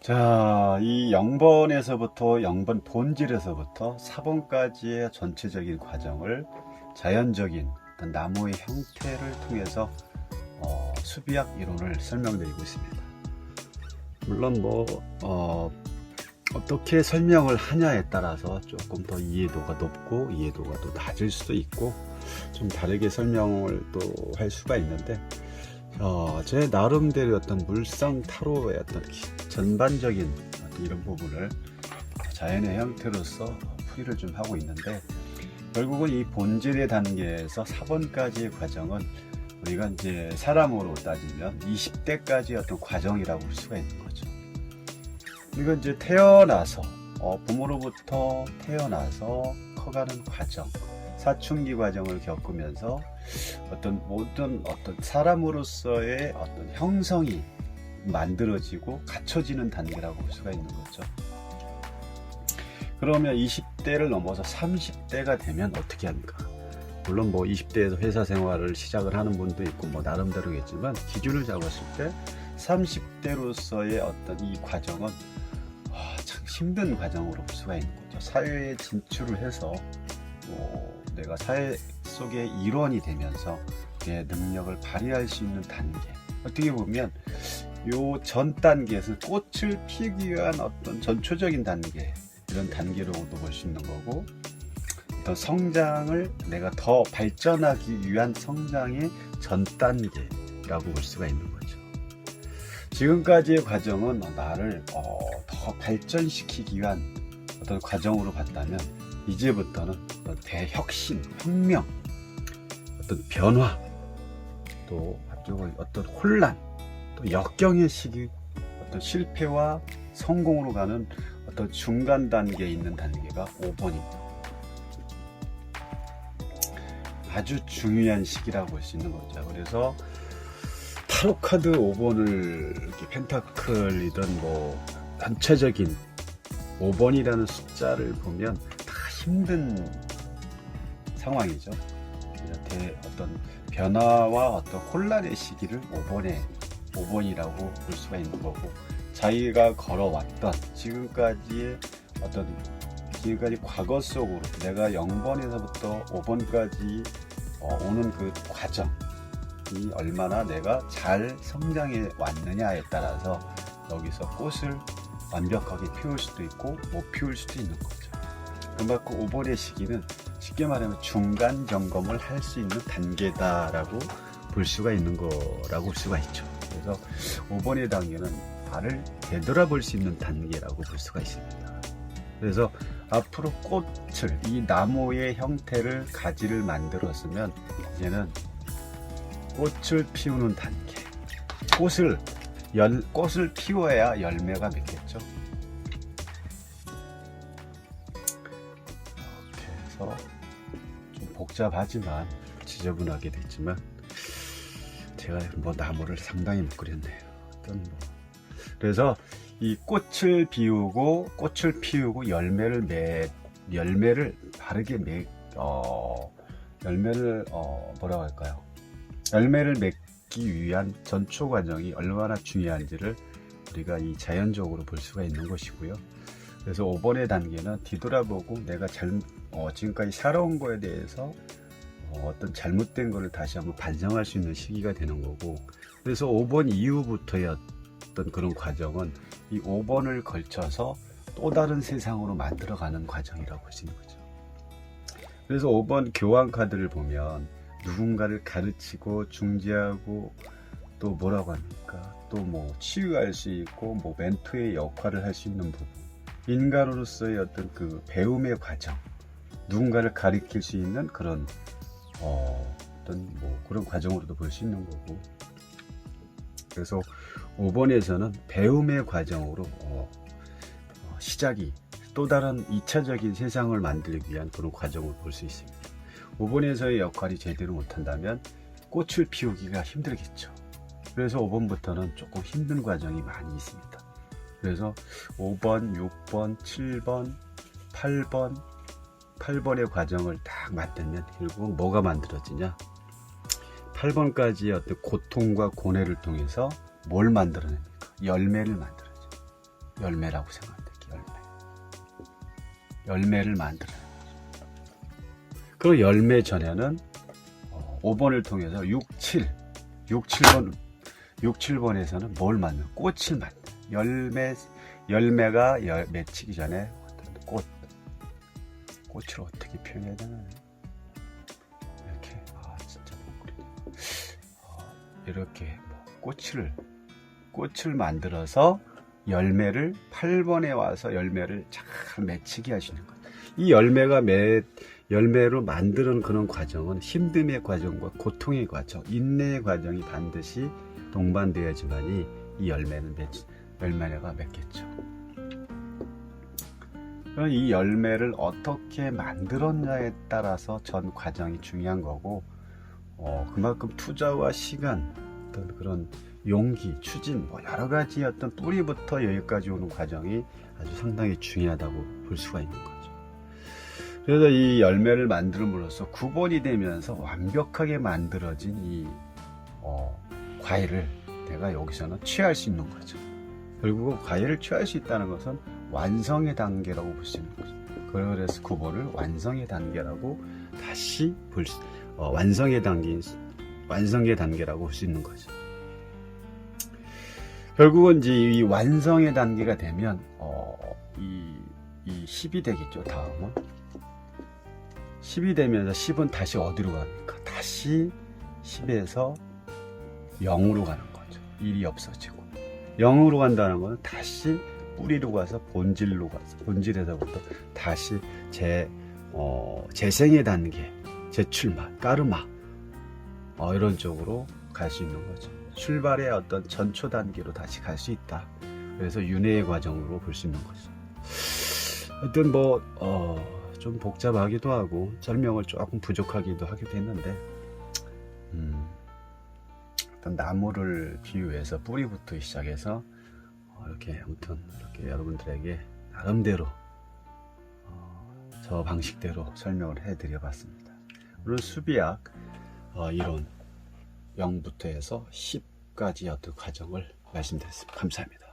자, 이 0번에서부터 0번 본질에서부터 4번까지의 전체적인 과정을 자연적인 어떤 나무의 형태를 통해서 수비학 이론을 설명드리고 있습니다. 물론 어떻게 설명을 하냐에 따라서 조금 더 이해도가 높고 이해도가 또 낮을 수도 있고 좀 다르게 설명을 또 할 수가 있는데, 제 나름대로 어떤 물상 타로의 어떤 전반적인 이런 부분을 자연의 형태로서 풀이를 좀 하고 있는데, 결국은 이 본질의 단계에서 4번까지의 과정은 우리가 이제 사람으로 따지면 20대까지의 어떤 과정이라고 볼 수가 있는 거죠. 이건 이제 태어나서 부모로부터 태어나서 커가는 과정, 사춘기 과정을 겪으면서 모든 사람으로서의 어떤 형성이 만들어지고 갖춰지는 단계라고 볼 수가 있는 거죠. 그러면 20대를 넘어서 30대가 되면 어떻게 합니까? 물론 20대에서 회사 생활을 시작을 하는 분도 있고 나름대로겠지만, 기준을 잡았을 때 30대로서의 어떤 이 과정은 참 힘든 과정으로 볼 수가 있는 거죠. 사회에 진출을 해서 내가 사회 속의 일원이 되면서 내 능력을 발휘할 수 있는 단계, 어떻게 보면 요 전 단계에서 꽃을 피우기 위한 어떤 전초적인 단계, 이런 단계로도 볼 수 있는 거고, 더 성장을 내가 더 발전하기 위한 성장의 전 단계라고 볼 수가 있는 거죠. 지금까지의 과정은 나를 더 발전시키기 위한 어떤 과정으로 봤다면, 이제부터는 어떤 대혁신, 혁명, 어떤 변화, 또 한쪽은 어떤 혼란, 또 역경의 시기, 어떤 실패와 성공으로 가는 어떤 중간 단계에 있는 단계가 5번입니다. 아주 중요한 시기라고 볼 수 있는 거죠. 그래서 타로 카드 5번을 이렇게 펜타클이든 전체적인 5번이라는 숫자를 보면 다 힘든 상황이죠. 어떤 변화와 어떤 혼란의 시기를 5번이라고 볼 수가 있는 거고, 자기가 걸어왔던 지금까지 과거 속으로 내가 0번에서부터 5번까지 오는 그 과정이 얼마나 내가 잘 성장해 왔느냐에 따라서 여기서 꽃을 완벽하게 피울 수도 있고 못 피울 수도 있는 거죠. 그만큼 5번의 시기는 쉽게 말하면 중간 점검을 할 수 있는 단계다라고 볼 수가 있는 거라고 볼 수가 있죠. 그래서 5번의 단계는 나를 되돌아볼 수 있는 단계라고 볼 수가 있습니다. 그래서 앞으로 꽃을, 이 나무의 형태를, 가지를 만들었으면 이제는 꽃을 피우는 단계, 꽃을 피워야 열매가 맺겠죠. 이렇게 해서 좀 복잡하지만 지저분하게 됐지만, 제가 나무를 상당히 못 그렸네요. 그래서 이 꽃을 피우고 열매를 맺기 위한 전초 과정이 얼마나 중요한지를 우리가 이 자연적으로 볼 수가 있는 것이고요. 그래서 5번의 단계는 뒤돌아보고 내가 지금까지 살아온 거에 대해서 어떤 잘못된 거를 다시 한번 반성할 수 있는 시기가 되는 거고, 그래서 5번 이후부터의 어떤 그런 과정은 이 5번을 걸쳐서 또 다른 세상으로 만들어가는 과정이라고 볼 수 있는 거죠. 그래서 5번 교환 카드를 보면 누군가를 가르치고 중재하고 또 뭐라고 합니까? 또 치유할 수 있고 멘토의 역할을 할 수 있는 부분, 인간으로서의 어떤 그 배움의 과정, 누군가를 가르칠 수 있는 그런 그런 과정으로도 볼 수 있는 거고, 그래서 5번에서는 배움의 과정으로 시작이 또 다른 2차적인 세상을 만들기 위한 그런 과정을 볼 수 있습니다. 5번에서의 역할이 제대로 못한다면 꽃을 피우기가 힘들겠죠. 그래서 5번부터는 조금 힘든 과정이 많이 있습니다. 그래서 5번, 6번, 7번, 8번의 과정을 딱 맞들면 결국 뭐가 만들어지냐? 8번까지의 어떤 고통과 고뇌를 통해서 뭘 만들어냅니까? 열매를 만들어죠. 열매라고 생각하면 돼. 열매를 만들어요. 그리고 열매 전에는 5번을 통해서 6,7번에서는 뭘 만들어? 꽃을 만들어. 열매가 맺히기 전에 어떤 꽃을 어떻게 표현해야 되나? 이렇게, 진짜 못 그리네. 이렇게 꽃을 만들어서 열매를 8번에 와서 열매를 잘 맺히게 하시는 거예요. 이 열매로 만드는 그런 과정은 힘듦의 과정과 고통의 과정, 인내의 과정이 반드시 동반되어야지만이 이 열매가 맺겠죠. 그럼 이 열매를 어떻게 만들었냐에 따라서 전 과정이 중요한 거고, 그만큼 투자와 시간, 어떤 그런 용기, 추진, 여러 가지 어떤 뿌리부터 여기까지 오는 과정이 아주 상당히 중요하다고 볼 수가 있는 거죠. 그래서 이 열매를 만들므로써 9번이 되면서 완벽하게 만들어진 이 과일을 내가 여기서는 취할 수 있는 거죠. 결국 과일을 취할 수 있다는 것은 완성의 단계라고 볼 수 있는 거죠. 그래서 9번을 완성의 단계라고 다시 완성의 단계라고 볼 수 있는 거죠. 결국은 이제 이 완성의 단계가 되면 이 10이 되겠죠. 다음은 10이 되면서 10은 다시 어디로 갑니까? 다시 10에서 0으로 가는 거죠. 1이 없어지고 0으로 간다는 건 다시 뿌리로 가서 본질로 가서 본질에서부터 다시 재생의 단계, 재출마, 까르마 이런 쪽으로 갈 수 있는 거죠. 출발의 어떤 전초 단계로 다시 갈 수 있다. 그래서 윤회의 과정으로 볼 수 있는 거죠. 하여튼 좀 복잡하기도 하고 설명을 조금 부족하기도 하기도 했는데 어떤 나무를 비유해서 뿌리부터 시작해서 이렇게 아무튼 이렇게 여러분들에게 나름대로 저 방식대로 설명을 해드려 봤습니다. 오늘 수비학 이론 0부터 해서 10까지 어떤 과정을 말씀드렸습니다. 감사합니다.